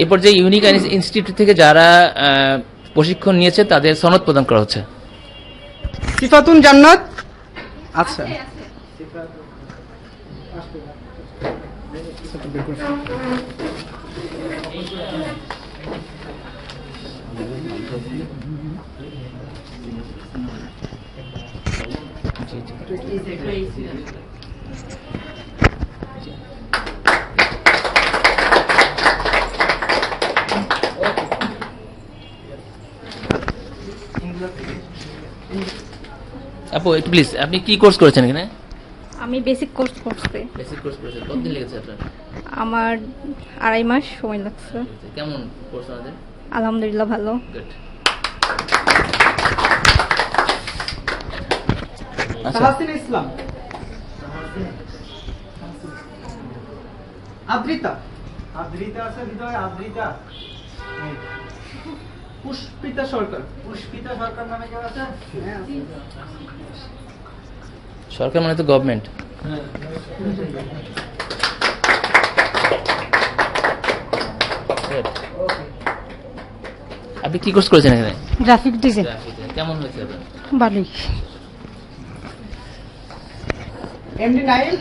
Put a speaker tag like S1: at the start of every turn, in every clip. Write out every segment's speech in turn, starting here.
S1: এরপর যে unique institute থেকে যারা প্রশিক্ষণ নিয়েছে তাদের সনদ প্রদান করা হচ্ছে।
S2: সিফাতুন জান্নাত। আচ্ছা
S1: আপু একটু প্লিজ, আপনি কি কোর্স করেছেন এখানে?
S3: আমি বেসিক কোর্স করছি।
S1: বেসিক কোর্স করেছেন, কতদিন লেগেছে আপনার?
S3: আমার 2.5 মাস সময় লাগছে।
S1: কেমন কোর্স আমাদের?
S3: আলহামদুলিল্লাহ ভালো।
S1: গুড।
S2: তাহসিন ইসলাম। আদ্রিতা। আদ্রিতা আছে হৃদয়। আদ্রিতা। পুষ্পিতা সরকার। পুষ্পিতা সরকার নামে কেউ আছে?
S1: সরকার মানে তো গভর্নমেন্ট। আপনি কি কোর্স করেছেন এখানে?
S3: Graphic design.
S1: কেমন হয়েছে আপনার?
S3: ভালোই।
S2: এমডি নাইম।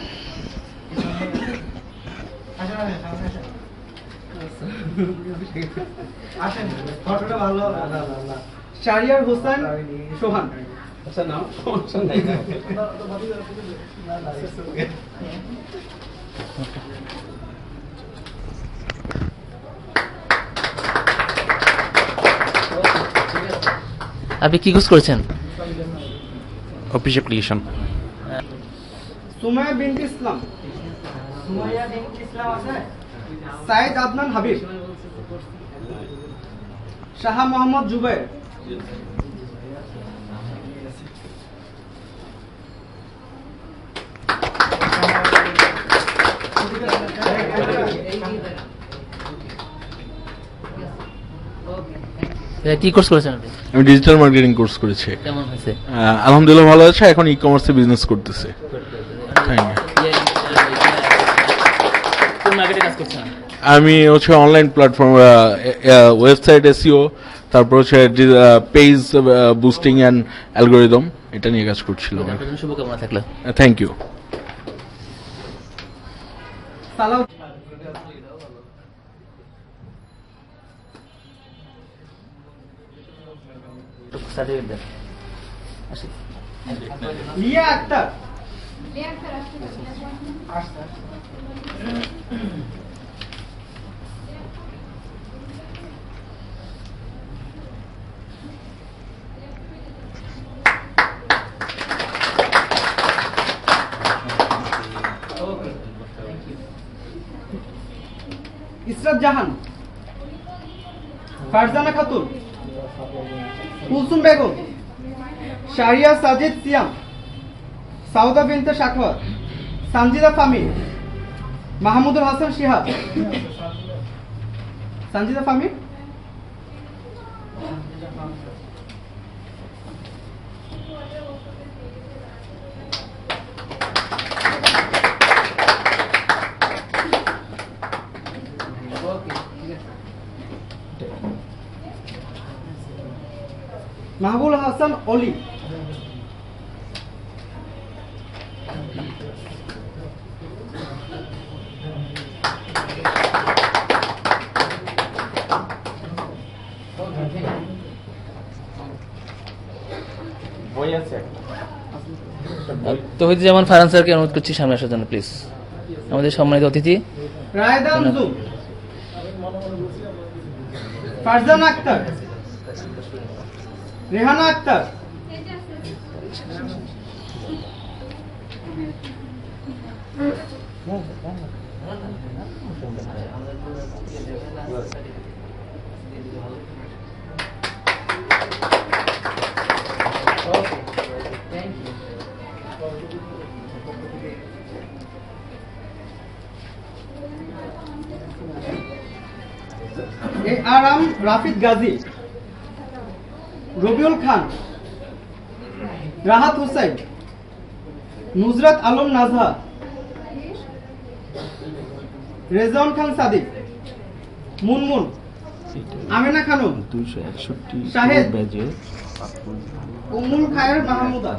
S2: আসেন, ফটোটা ভালো। শাহরিয়ার হোসেন সোহান। আচ্ছা নাও সমস্যা নাই।
S1: আপনি কি কোর্স করেছেন?
S4: Office application.
S2: সুমাইয়া বিনতে ইসলাম। সুমাইয়া বিনতে ইসলাম আছে। সাইদ আদনান হাবিব। শাহ মোহাম্মদ জুবাইর।
S1: কি কোর্স করেছেন আপনি?
S4: আমি ডিজিটাল মার্কেটিং কোর্স করেছি।
S1: কেমন হয়েছে?
S4: আলহামদুলিল্লাহ ভালো আছে। এখন ই কমার্সে বিজনেস করতেছে।
S1: কোন মার্কেটে কাজ করছেন?
S4: আমি হচ্ছে অনলাইন প্ল্যাটফর্ম, ওয়েবসাইট এসইও, তারপর হচ্ছে পেজ বুস্টিং অ্যান্ড অ্যালগোরিদম, এটা নিয়ে কাজ করছিলাম।
S1: শুভকামনা থাকলো।
S4: Thank you.
S2: সালাউ।
S1: সার্টিফিকেট দেন। আসি।
S2: লিয়া আক্তার। ইসরাত জাহান। ফারজানা খাতুন। কুলসুম বেগম। শারিয়া সাজিদ সিয়াম। সাউদা বিনতে শাকওয়াত। সানজিদা ফামি। মাহমুদুল হাসান শিহাব। সানজিদা ফামি। মাহবুল হাসান অলি।
S1: তৌহিদুজ্জামান ফারহান স্যারকে অনুরোধ করছি সামনে আসার জন্য প্লিজ। আমাদের সম্মানিত অতিথি
S2: রায়দা আনজুম। ফারজানা আক্তার। রেহানা আক্তার। আরাম রাফিদ গাজী। রবিউল খান। রাহাত হুসাইন। নুজরাত আলম নাজহা। রেজাউন খান সাদিক। মুনমুন, আমেনা খানম,
S5: 261
S2: শাহেদ,
S5: ব্যাজে
S2: উম্মুল খায়ের মাহমুদা,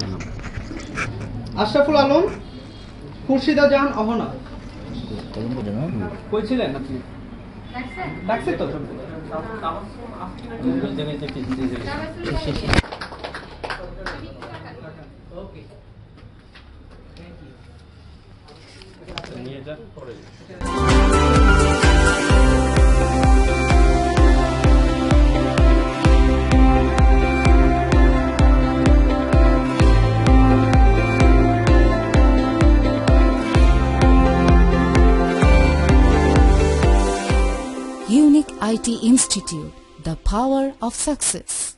S2: আশরাফুল আলম, খুরশিদা জাহান অহনা। কইছিলেন আপনি? ডাকছে তো?
S6: Unique IT Institute, the power of success.